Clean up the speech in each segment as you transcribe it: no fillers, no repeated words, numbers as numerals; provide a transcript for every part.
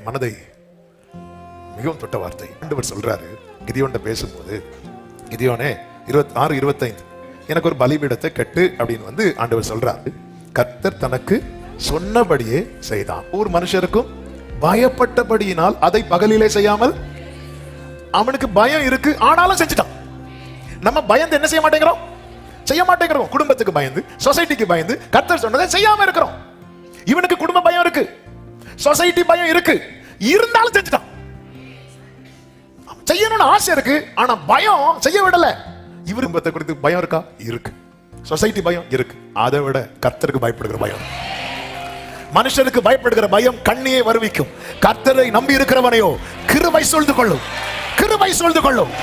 என் மனதை மிகவும் தொட்ட வார்த்தை. ஆண்டவர் சொல்றாரு கிதியோன்ட பேசும்போது, கிதியோனே 26:25 எனக்கு ஒரு பலிபீடத்தை கட்டு அப்படின்னு ஆண்டவர் சொல்றாரு. கர்த்தர் தனக்கு சொன்னபடியே செய்தான். ஒரு மனுஷருக்கும் பயப்பட்டபடியினால் அதை பகலிலே செய்யாமல், அவனுக்கு பயம் இருக்கு ஆனாலும் செஞ்சுட்டான். நம்ம பயந்து என்ன செய்ய மாட்டேங்கிறோம்? செய்ய மாட்டேங்கிறோம். குடும்பத்துக்கு பயந்து, சொசைட்டிக்கு பயந்து, கர்த்தர் சொன்னதை செய்யாம இருக்கிறோம். இவனுக்கு குடும்ப பயம் இருக்கு, சொசைட்டி பயம் இருக்கு, இருந்தாலும் செஞ்சுட்டான். செய்யணும்னு ஆசை இருக்கு, ஆனா பயம் செய்ய விடல. இவரு குடும்பத்தை குறித்து பயம் இருக்கா? இருக்கு. சொசைட்டி பயம் இருக்கு. அதை விட கர்த்தருக்கு பயப்படுகிற பயம். மனுஷனுக்கு பயப்படுகிற பயம் கண்ணியை வருவிக்கும். கர்த்தரை நம்பி இருக்கிறவனையோ கிருபை சூழ்ந்து கொள்ளும், கிருபை சூழ்ந்து கொள்ளும்.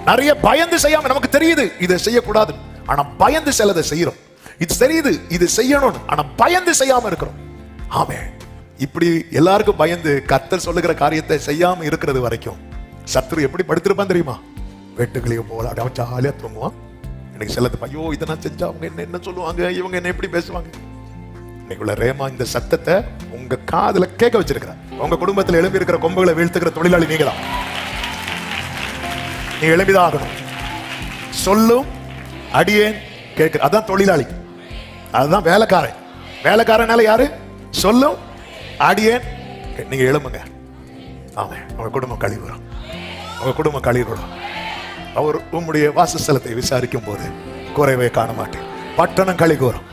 நிறைய பயந்து செய்யாம, நமக்கு தெரியுது இதை செய்யக்கூடாது, ஆனா பயந்து சிலதை செய்யறோம். இது தெரியுது இது செய்யணும், ஆனா பயந்து செய்யாம இருக்கிறோம். ஆமே, இப்படி எல்லாருக்கும் பயந்து கர்த்தர் சொல்லுகிற காரியத்தை செய்யாம இருக்கிறது வரைக்கும் சத்துரு எப்படி படுத்திருப்பான் தெரியுமா? வெட்டுகளையும் போல அவன் ஜாலியா தூங்குவான். எனக்கு சிலது ஐயோ இதை நான் செஞ்சா அவங்க என்ன சொல்லுவாங்க, இவங்க என்ன எப்படி பேசுவாங்க. இன்னைக்குள்ள ரேமா இந்த சத்தத்தை உங்க காதுல கேட்க வச்சிருக்கிறார். உங்க குடும்பத்தில் எழும்பி இருக்கிற கொம்புகளை வீழ்த்துக்கிற தொழிலாளி நீங்க தான். நீ எழும்பிதான் ஆகணும். சொல்லும் அடியேன் கேட்கிற, அதான் தொழிலாளி, அதுதான் வேலைக்காரன். வேலைக்காரனால யாரு? சொல்லும் அடியேன். நீங்க எழும்புங்க. ஆமா, உங்க குடும்பம் கழிவுறோம், உங்க குடும்பம் கழிவுறோம். அவர் உம்முடைய வாசஸ்தலத்தை விசாரிக்கும் போது குறைவே காண மாட்டேன். பட்டணம் கழிவுறோம்.